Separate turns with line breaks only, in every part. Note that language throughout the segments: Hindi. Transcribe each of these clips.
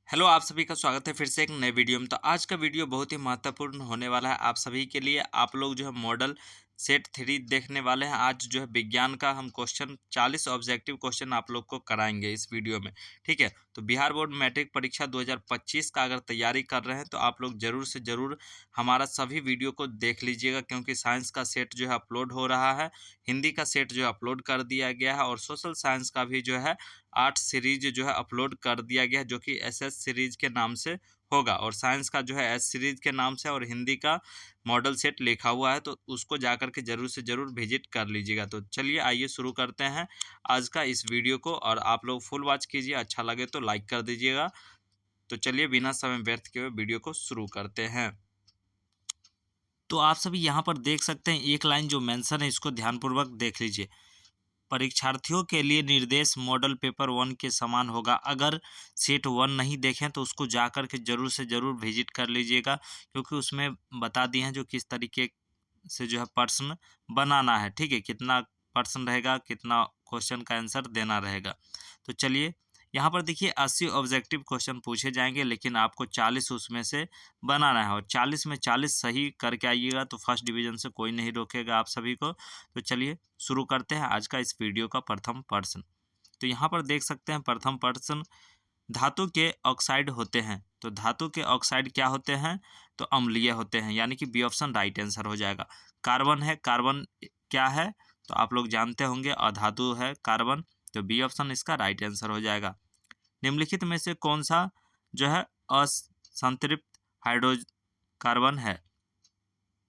हेलो, आप सभी का स्वागत है फिर से एक नए वीडियो में। तो आज का वीडियो बहुत ही महत्वपूर्ण होने वाला है आप सभी के लिए। आप लोग जो है मॉडल सेट 3 देखने वाले हैं। आज जो है विज्ञान का हम क्वेश्चन 40 ऑब्जेक्टिव क्वेश्चन आप लोग को कराएंगे इस वीडियो में। ठीक है, तो बिहार बोर्ड मैट्रिक परीक्षा 2025 का अगर तैयारी कर रहे हैं तो आप लोग ज़रूर से ज़रूर हमारा सभी वीडियो को देख लीजिएगा, क्योंकि साइंस का सेट जो है अपलोड हो रहा है, हिंदी का सेट जो है अपलोड कर दिया गया है और सोशल साइंस का भी जो है 8 सीरीज जो है अपलोड कर दिया गया है, जो कि एसएस सीरीज के नाम से होगा और साइंस का जो है एस सीरीज के नाम से और हिंदी का मॉडल सेट लिखा हुआ है। तो उसको जाकर के ज़रूर से ज़रूर विजिट कर लीजिएगा। तो चलिए आइए शुरू करते हैं आज का इस वीडियो को, और आप लोग फुल वॉच कीजिए, अच्छा लगे तो लाइक कर दीजिएगा। तो चलिए बिना समय व्यर्थ किए हुए वीडियो को शुरू करते हैं। तो आप सभी यहाँ पर देख सकते हैं, एक लाइन जो मेंशन है इसको ध्यानपूर्वक देख लीजिए। परीक्षार्थियों के लिए निर्देश मॉडल पेपर 1 के समान होगा। अगर सेट 1 नहीं देखें तो उसको जाकर के ज़रूर से ज़रूर विजिट कर लीजिएगा, क्योंकि उसमें बता दिए हैं जो किस तरीके से जो है प्रश्न बनाना है। ठीक है, कितना प्रश्न रहेगा, कितना क्वेश्चन का आंसर देना रहेगा। तो चलिए यहाँ पर देखिए 80 ऑब्जेक्टिव क्वेश्चन पूछे जाएंगे, लेकिन आपको 40 उसमें से बनाना है और 40 में 40 सही करके आइएगा तो फर्स्ट डिवीजन से कोई नहीं रोकेगा आप सभी को। तो चलिए शुरू करते हैं आज का इस वीडियो का प्रथम प्रश्न। तो यहाँ पर देख सकते हैं प्रथम प्रश्न, धातु के ऑक्साइड होते हैं। तो धातु के ऑक्साइड क्या होते हैं? तो अम्लीय होते हैं, यानी कि बी ऑप्शन राइट आंसर हो जाएगा। कार्बन है, कार्बन क्या है? तो आप लोग जानते होंगे, अधातु है कार्बन, तो बी ऑप्शन इसका राइट आंसर हो जाएगा। निम्नलिखित में से कौन सा जो है असंतृप्त हाइड्रोकार्बन है?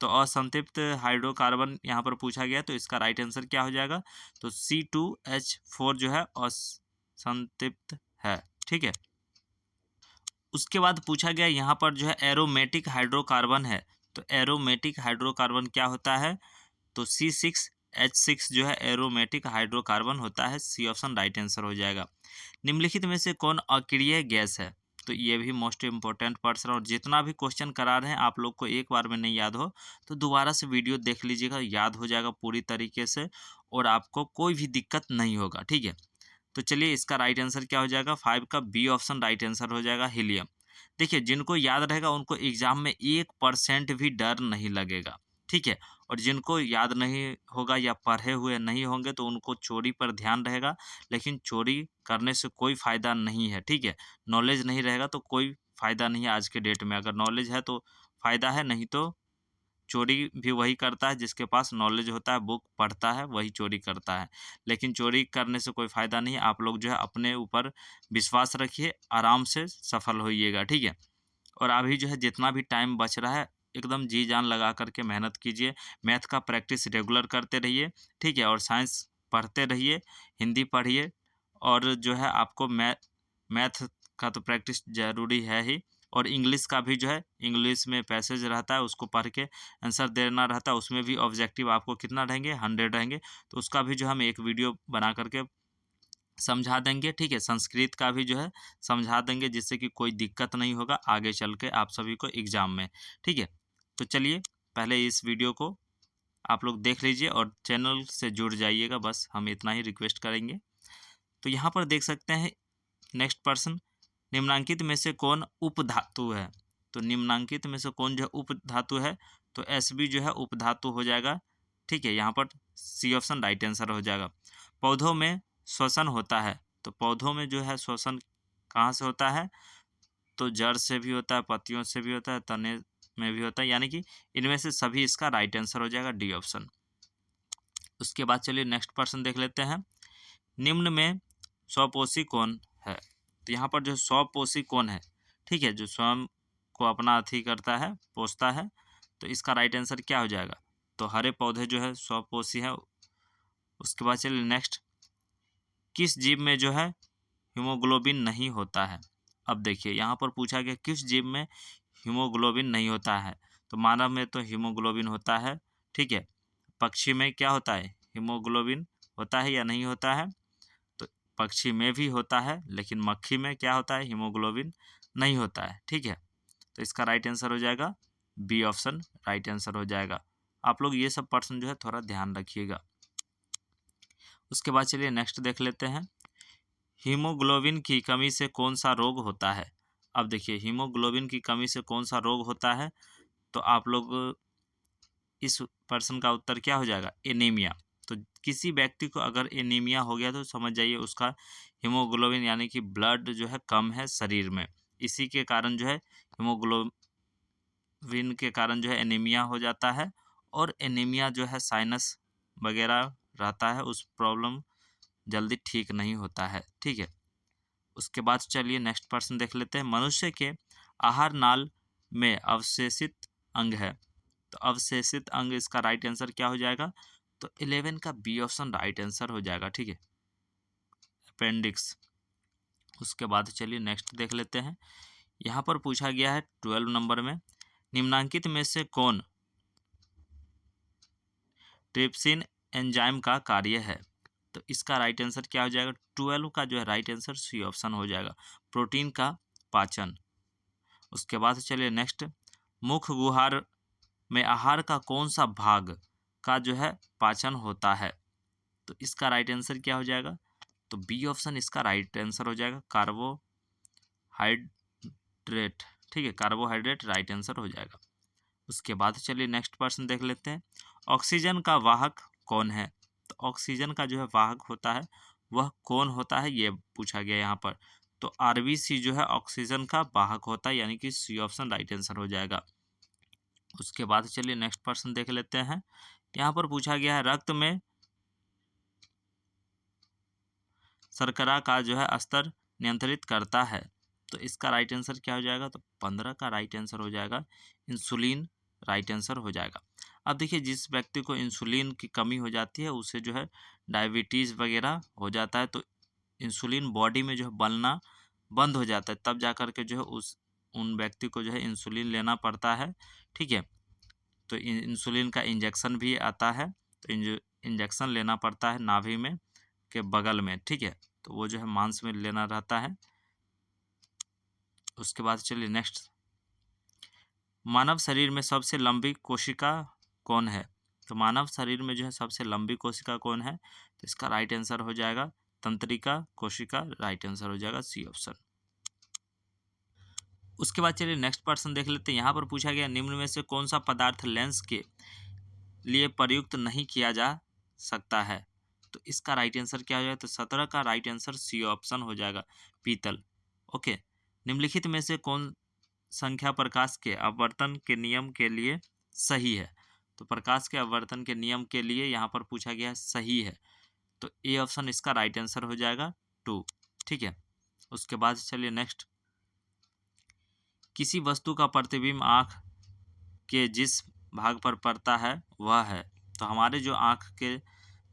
तो असंतृप्त हाइड्रोकार्बन यहाँ पर पूछा गया, तो इसका राइट आंसर क्या हो जाएगा? तो C2H4 जो है असंतृप्त है। ठीक है, उसके बाद पूछा गया यहाँ पर जो है एरोमेटिक हाइड्रोकार्बन है। तो एरोमेटिक हाइड्रोकार्बन क्या होता है? तो C6H6 जो है एरोमेटिक हाइड्रोकार्बन होता है। सी ऑप्शन राइट आंसर हो जाएगा। निम्नलिखित में से कौन अक्रिय गैस है? तो ये भी मोस्ट इम्पोर्टेंट पर्सन, और जितना भी क्वेश्चन करा रहे हैं आप लोग को एक बार में नहीं याद हो तो दोबारा से वीडियो देख लीजिएगा, याद हो जाएगा पूरी तरीके से और आपको कोई भी दिक्कत नहीं होगा। ठीक है, तो चलिए इसका राइट आंसर क्या हो जाएगा? 5 का बी ऑप्शन राइट आंसर हो जाएगा, हीलियम। देखिए जिनको याद रहेगा उनको एग्जाम में 1% भी डर नहीं लगेगा। ठीक है, और जिनको याद नहीं होगा या पढ़े हुए नहीं होंगे तो उनको चोरी पर ध्यान रहेगा, लेकिन चोरी करने से कोई फ़ायदा नहीं है। ठीक है, नॉलेज नहीं रहेगा तो कोई फ़ायदा नहीं है आज के डेट में। अगर नॉलेज है तो फ़ायदा है, नहीं तो चोरी भी वही करता है जिसके पास नॉलेज होता है, बुक पढ़ता है, वही चोरी करता है। लेकिन चोरी करने से कोई फ़ायदा नहीं है। आप लोग जो है अपने ऊपर विश्वास रखिए, आराम से सफल होइएगा। ठीक है, और अभी जो है जितना भी टाइम बच रहा है एकदम जी जान लगा करके मेहनत कीजिए। मैथ का प्रैक्टिस रेगुलर करते रहिए। ठीक है, और साइंस पढ़ते रहिए, हिंदी पढ़िए, और जो है आपको मैथ का तो प्रैक्टिस ज़रूरी है ही, और इंग्लिश का भी जो है, इंग्लिश में पैसेज रहता है उसको पढ़ के आंसर देना रहता है। उसमें भी ऑब्जेक्टिव आपको कितना रहेंगे? 100 रहेंगे। तो उसका भी जो हम एक वीडियो बना करके समझा देंगे। ठीक है, संस्कृत का भी जो है समझा देंगे, जिससे कि कोई दिक्कत नहीं होगा आगे चल के आप सभी को एग्ज़ाम में। ठीक है, तो चलिए पहले इस वीडियो को आप लोग देख लीजिए और चैनल से जुड़ जाइएगा, बस हम इतना ही रिक्वेस्ट करेंगे। तो यहाँ पर देख सकते हैं नेक्स्ट प्रश्न, निम्नांकित में से कौन उपधातु है? तो निम्नांकित में से कौन जो है उपधातु है? तो Sb जो है उपधातु हो जाएगा। ठीक है, यहाँ पर सी ऑप्शन राइट आंसर हो जाएगा। पौधों में श्वसन होता है। तो पौधों में जो है श्वसन कहाँ से होता है? तो जड़ से भी होता है, पत्तियों से भी होता है, तने में भी होता है, यानी कि इनमें से सभी इसका राइट आंसर हो जाएगा, डी ऑप्शन। उसके बाद चलिए नेक्स्ट प्रश्न देख लेते हैं, निम्न में स्वपोषी कौन है? तो यहाँ पर जो स्वपोषी कौन है? ठीक है, जो स्वयं को अपना अथी करता है, पोषता है, तो इसका राइट आंसर क्या हो जाएगा? तो हरे पौधे जो है स्वपोषी है। उसके बाद चलिए नेक्स्ट, किस जीव में जो है हीमोग्लोबिन नहीं होता है? अब देखिए यहाँ पर पूछा गया किस जीव में हीमोग्लोबिन नहीं होता है। तो मानव में तो हीमोग्लोबिन होता है। ठीक है, पक्षी में क्या होता है? हीमोग्लोबिन होता है या नहीं होता है? तो पक्षी में भी होता है, लेकिन मक्खी में क्या होता है? हीमोग्लोबिन नहीं होता है। ठीक है, तो इसका राइट आंसर हो जाएगा बी ऑप्शन राइट आंसर हो जाएगा। आप लोग ये सब प्रश्न जो है थोड़ा ध्यान रखिएगा। उसके बाद चलिए नेक्स्ट देख लेते हैं, हीमोग्लोबिन की कमी से कौन सा रोग होता है? अब देखिए हीमोग्लोबिन की कमी से कौन सा रोग होता है, तो आप लोग इस प्रश्न का उत्तर क्या हो जाएगा, एनीमिया। तो किसी व्यक्ति को अगर एनीमिया हो गया तो समझ जाइए उसका हीमोग्लोबिन यानी कि ब्लड जो है कम है शरीर में, इसी के कारण जो है हीमोग्लोबिन के कारण जो है एनीमिया हो जाता है। और एनीमिया जो है साइनस वगैरह रहता है, उस प्रॉब्लम जल्दी ठीक नहीं होता है, ठीक है। उसके बाद चलिए नेक्स्ट प्रश्न देख लेते हैं। मनुष्य के आहार नाल में अवशेषित अंग है, तो अवशेषित अंग इसका राइट आंसर क्या हो जाएगा, तो 11 का बी ऑप्शन राइट आंसर हो जाएगा, ठीक है, अपेंडिक्स। उसके बाद चलिए नेक्स्ट देख लेते हैं। यहाँ पर पूछा गया है 12 नंबर में, निम्नांकित में से कौन ट्रिप्सिन एंजाइम का कार्य है, तो इसका राइट आंसर क्या हो जाएगा, 12 का जो है राइट आंसर सी ऑप्शन हो जाएगा, प्रोटीन का पाचन। उसके बाद चलिए नेक्स्ट, मुख गुहार में आहार का कौन सा भाग का जो है पाचन होता है, तो इसका राइट आंसर क्या हो जाएगा, तो बी ऑप्शन इसका राइट आंसर हो जाएगा, कार्बोहाइड्रेट, ठीक है, कार्बोहाइड्रेट राइट आंसर हो जाएगा। उसके बाद चलिए नेक्स्ट प्रश्न देख लेते हैं। ऑक्सीजन का वाहक कौन है, तो ऑक्सीजन का जो है वाहक होता है वह कौन होता है, ये पूछा गया यहाँ पर। तो आरबीसी जो है ऑक्सीजन का वाहक होता है, यानी कि सी ऑप्शन राइट आंसर हो जाएगा। उसके बाद चलिए नेक्स्ट प्रश्न देख लेते हैं। यहाँ पर पूछा गया है रक्त में शर्करा का जो है स्तर नियंत्रित करता है, तो इसका राइट आंसर क्या हो जाएगा, तो 15 का राइट आंसर हो जाएगा, इंसुलिन राइट आंसर हो जाएगा। अब देखिए जिस व्यक्ति को इंसुलिन की कमी हो जाती है उसे जो है डायबिटीज़ वगैरह हो जाता है, तो इंसुलिन बॉडी में जो है बनना बंद हो जाता है, तब जा कर के जो है उन व्यक्ति को जो है इंसुलिन लेना पड़ता है, ठीक है। तो इंसुलिन का इंजेक्शन भी आता है, तो इंजेक्शन लेना पड़ता है नाभि में के बगल में, ठीक है, तो वो जो है मांस में लेना रहता है। उसके बाद चलिए नेक्स्ट, मानव शरीर में सबसे लंबी कोशिका कौन है, तो मानव शरीर में जो है सबसे लंबी कोशिका कौन है, तो इसका राइट आंसर हो जाएगा तंत्रिका कोशिका, राइट आंसर हो जाएगा सी ऑप्शन। उसके बाद चलिए नेक्स्ट प्रश्न देख लेते हैं। यहाँ पर पूछा गया निम्न में से कौन सा पदार्थ लेंस के लिए प्रयुक्त नहीं किया जा सकता है, तो इसका राइट आंसर क्या हो जाएगा, तो 17 का राइट आंसर सी ऑप्शन हो जाएगा, पीतल। ओके, निम्नलिखित में से कौन संख्या प्रकाश के अपवर्तन के नियम के लिए सही है, तो प्रकाश के अपवर्तन के नियम के लिए यहाँ पर पूछा गया है सही है, तो ए ऑप्शन इसका राइट आंसर हो जाएगा 2, ठीक है। उसके बाद चलिए नेक्स्ट, किसी वस्तु का प्रतिबिंब आँख के जिस भाग पर पड़ता है वह है, तो हमारे जो आँख के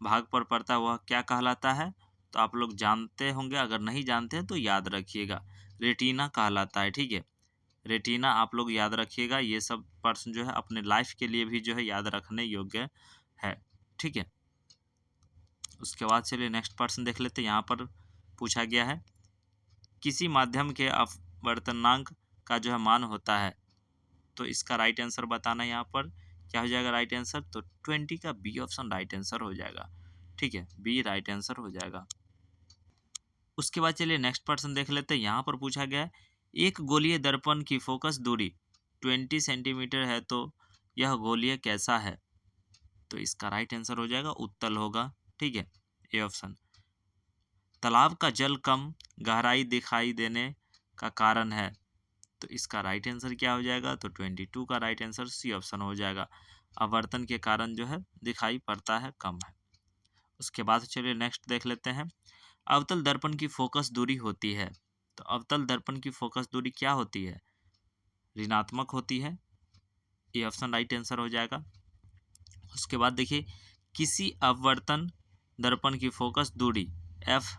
भाग पर पड़ता है वह क्या कहलाता है, तो आप लोग जानते होंगे, अगर नहीं जानते हैं तो याद रखिएगा, रेटिना कहलाता है, ठीक है। रेटिना आप लोग याद रखिएगा, ये सब प्रश्न जो है अपने लाइफ के लिए भी जो है याद रखने योग्य है, ठीक है। उसके बाद चलिए नेक्स्ट प्रश्न देख लेते हैं। यहाँ पर पूछा गया है किसी माध्यम के अपवर्तनांक का जो है मान होता है, तो इसका राइट आंसर बताना है, यहाँ पर क्या हो जाएगा राइट आंसर, तो 20 का बी ऑप्शन राइट आंसर हो जाएगा, ठीक है, बी राइट आंसर हो जाएगा। उसके बाद चलिए नेक्स्ट प्रश्न देख लेते हैं। यहाँ पर पूछा गया है एक गोलीय दर्पण की फोकस दूरी 20 सेंटीमीटर है, तो यह गोलीय कैसा है, तो इसका राइट आंसर हो जाएगा उत्तल होगा, ठीक है, ए ऑप्शन। तालाब का जल कम गहराई दिखाई देने का कारण है, तो इसका राइट आंसर क्या हो जाएगा, तो 22 का राइट आंसर सी ऑप्शन हो जाएगा, आवर्तन के कारण जो है दिखाई पड़ता है कम है। उसके बाद चलिए नेक्स्ट देख लेते हैं। अवतल दर्पण की फोकस दूरी होती है, तो अवतल दर्पण की फोकस दूरी क्या होती है, ऋणात्मक होती है, ये ऑप्शन राइट आंसर हो जाएगा। उसके बाद देखिए किसी अपवर्तन दर्पण की फोकस दूरी एफ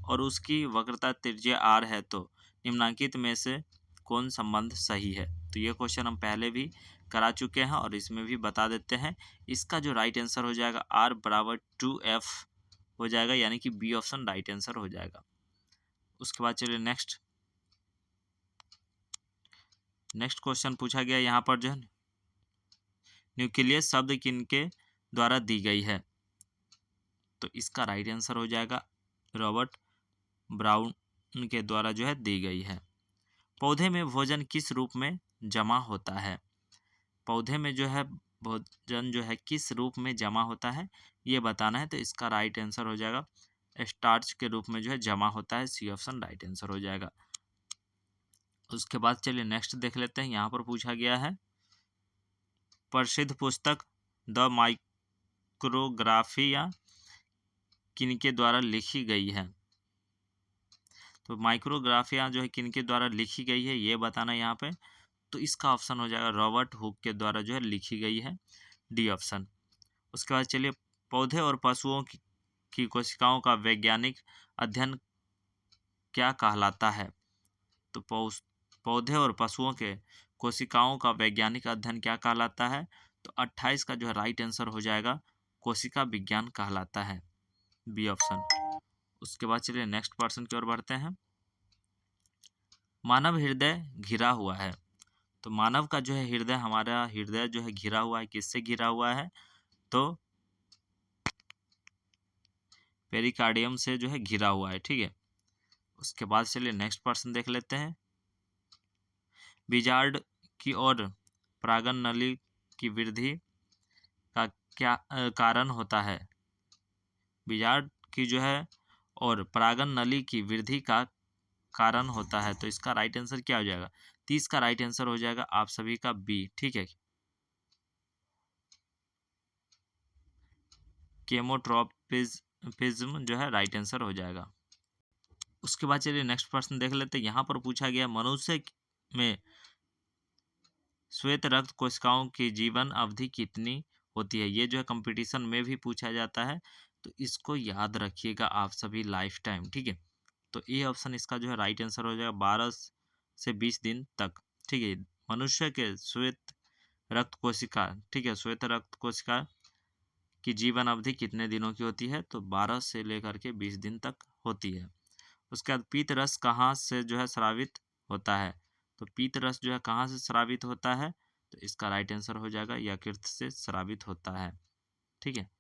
और उसकी वक्रता त्रिज्या आर है, तो निम्नांकित में से कौन संबंध सही है, तो ये क्वेश्चन हम पहले भी करा चुके हैं और इसमें भी बता देते हैं। इसका जो राइट आंसर हो जाएगा आर बराबर 2F हो जाएगा, यानी कि बी ऑप्शन राइट आंसर हो जाएगा। उसके बाद चलिए नेक्स्ट क्वेश्चन पूछा गया यहाँ पर जो है न्यूक्लियस शब्द किनके द्वारा दी गई है, तो इसका राइट आंसर हो जाएगा रॉबर्ट ब्राउन के द्वारा जो है दी गई है। पौधे में भोजन किस रूप में जमा होता है? पौधे में जो है भोजन जो है किस रूप में जमा होता है ये बताना है। तो इसका राइट आंसर हो जाएगा स्टार्च के रूप में जो है जमा होता है। सी ऑप्शन राइट आंसर हो जाएगा। उसके बाद चलिए नेक्स्ट देख लेते हैं। यहाँ पर पूछा गया है प्रसिद्ध पुस्तक द माइक्रोग्राफिया किनके द्वारा लिखी गई है? तो माइक्रोग्राफिया जो है किनके द्वारा लिखी गई है ये बताना है यहाँ पे। तो इसका ऑप्शन हो जाएगा रॉबर्ट हुक के द्वारा जो है लिखी गई है, डी ऑप्शन। उसके बाद चलिए पौधे और पशुओं की कोशिकाओं का वैज्ञानिक अध्ययन क्या कहलाता है? तो पौधे और पशुओं के कोशिकाओं का वैज्ञानिक अध्ययन क्या कहलाता है? तो 28 का जो है राइट आंसर हो जाएगा कोशिका विज्ञान कहलाता है, बी ऑप्शन। उसके बाद चलिए नेक्स्ट पर्सन की ओर बढ़ते हैं। मानव हृदय घिरा हुआ है। तो मानव का जो है हृदय, हमारा हृदय जो है घिरा हुआ है, किससे घिरा हुआ है? तो पेरिकार्डियम से जो है घिरा हुआ है, ठीक है। उसके बाद चलिए नेक्स्ट पर्सन देख लेते हैं। विजार्ड की ओर परागन नली की वृद्धि का क्या कारण होता है? विजार्ड की जो है और परागन नली की वृद्धि का कारण होता है। तो इसका राइट आंसर क्या हो जाएगा? 30 का राइट आंसर हो जाएगा आप सभी का बी, ठीक है। केमोट्रोपिज्म जो है राइट आंसर हो जाएगा। उसके बाद चलिए नेक्स्ट प्रश्न देख लेते हैं। यहाँ पर पूछा गया मनुष्य में श्वेत रक्त कोशिकाओं की जीवन अवधि कितनी होती है? ये जो है कंपटीशन में भी पूछा जाता है, तो इसको याद रखिएगा आप सभी लाइफ टाइम, ठीक है। तो ए ऑप्शन इसका जो है राइट आंसर हो जाएगा 12 से 20 दिन तक, ठीक है। मनुष्य के श्वेत रक्त कोशिका, ठीक है, श्वेत रक्त कोशिका की जीवन अवधि कितने दिनों की होती है? तो 12 से लेकर के 20 दिन तक होती है। उसके बाद पीत रस कहाँ से जो है स्रावित होता है? तो पीत रस जो है कहाँ से स्रावित होता है? तो इसका राइट आंसर हो जाएगा यकृत से स्रावित होता है, ठीक है।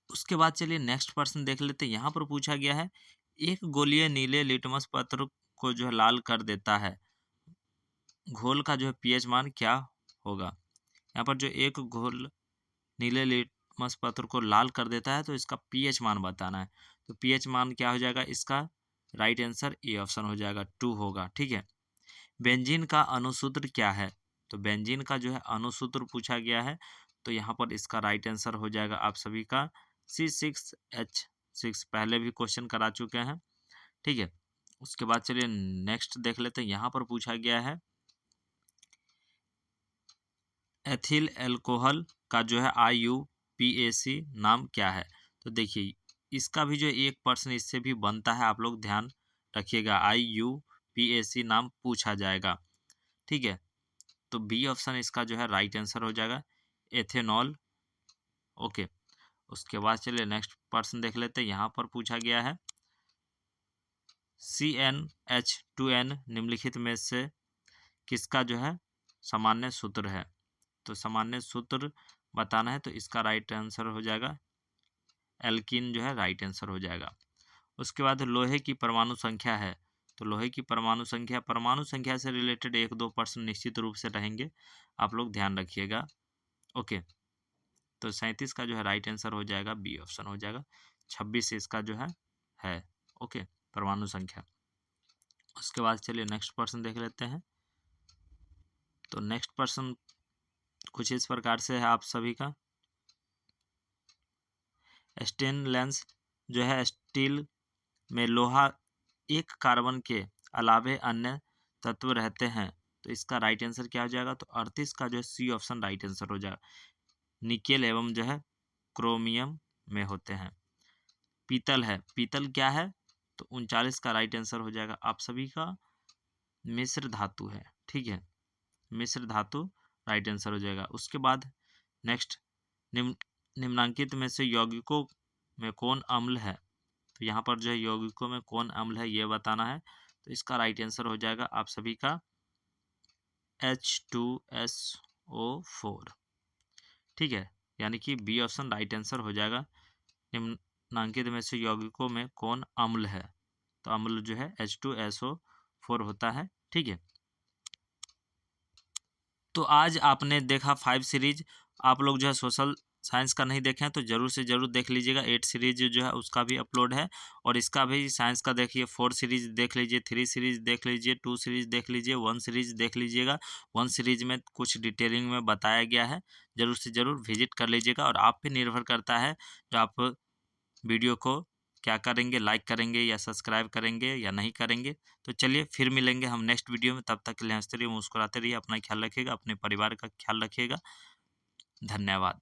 उसके बाद चलिए नेक्स्ट प्रश्न देख लेते हैं। यहाँ पर पूछा गया है एक गोलीय नीले लिटमस पत्र को जो है लाल कर देता है, घोल का जो है पीएच मान क्या होगा? यहाँ पर जो एक घोल नीले लिटमस पत्र को लाल कर देता है तो इसका पीएच मान बताना है। तो पीएच मान क्या हो जाएगा? इसका राइट आंसर ए ऑप्शन हो जाएगा 2 होगा, ठीक है। बेंजीन का अणुसूत्र क्या है? तो बेंजीन का जो है अणुसूत्र पूछा गया है, तो यहाँ पर इसका राइट आंसर हो जाएगा आप सभी का C6H6। पहले भी क्वेश्चन करा चुके हैं, ठीक है। उसके बाद चलिए नेक्स्ट देख लेते हैं। यहाँ पर पूछा गया है एथिल एल्कोहल का जो है IUPAC नाम क्या है? तो देखिए इसका भी जो एक पर्सन इससे भी बनता है, आप लोग ध्यान रखिएगा, IUPAC नाम पूछा जाएगा, ठीक है। तो बी ऑप्शन इसका जो है राइट आंसर हो जाएगा एथेनॉल, ओके। उसके बाद चलिए नेक्स्ट पर्सन देख लेते हैं। यहाँ पर पूछा गया है CnH2n निम्नलिखित में से किसका जो है सामान्य सूत्र है? तो सामान्य सूत्र बताना है, तो इसका राइट आंसर हो जाएगा एल्कीन जो है राइट आंसर हो जाएगा। उसके बाद लोहे की परमाणु संख्या है, तो लोहे की परमाणु संख्या से रिलेटेड 1-2% निश्चित रूप से रहेंगे, आप लोग ध्यान रखिएगा, ओके। तो 37 का जो है राइट आंसर हो जाएगा बी ऑप्शन हो जाएगा 26 इसका जो है ओके परमाणु संख्या। उसके बाद चलिए नेक्स्ट पर्सन देख लेते हैं। तो नेक्स्ट पर्सन कुछ इस प्रकार से है आप सभी का। स्टेनलेस जो है स्टील में लोहा एक कार्बन के अलावे अन्य तत्व रहते हैं, तो इसका राइट आंसर क्या हो जाएगा? तो 38 का जो है सी ऑप्शन राइट आंसर हो जाएगा। निकेल एवं जो है क्रोमियम में होते हैं। पीतल है, पीतल क्या है? तो 39 का राइट आंसर हो जाएगा आप सभी का मिश्र धातु है, ठीक है, मिश्र धातु राइट आंसर हो जाएगा। उसके बाद नेक्स्ट निम्नांकित में से यौगिकों में कौन अम्ल है? तो यहाँ पर जो है यौगिकों में कौन अम्ल है ये बताना है, तो इसका राइट आंसर हो जाएगा आप सभी का H2SO4, ठीक है, यानी कि बी ऑप्शन राइट आंसर हो जाएगा। निम्नांकित में से यौगिकों में कौन अम्ल है? तो अम्ल जो है H2SO4 4 होता है, ठीक है। तो आज आपने देखा 5 सीरीज। आप लोग जो है सोशल साइंस का नहीं देखें तो जरूर से जरूर देख लीजिएगा। 8 सीरीज जो है उसका भी अपलोड है, और इसका भी साइंस का देखिए 4 सीरीज देख लीजिए, 3 सीरीज देख लीजिए, 2 सीरीज देख लीजिए, 1 सीरीज देख लीजिएगा। 1 सीरीज में कुछ डिटेलिंग में बताया गया है, जरूर से जरूर विजिट कर लीजिएगा। और आप पे निर्भर करता है जो आप वीडियो को क्या करेंगे, लाइक करेंगे या सब्सक्राइब करेंगे या नहीं करेंगे। तो चलिए फिर मिलेंगे हम नेक्स्ट वीडियो में, तब तक के लिए हंसते रहिए, मुस्कुराते रहिए, अपना ख्याल रखिएगा, अपने परिवार का ख्याल रखिएगा। धन्यवाद।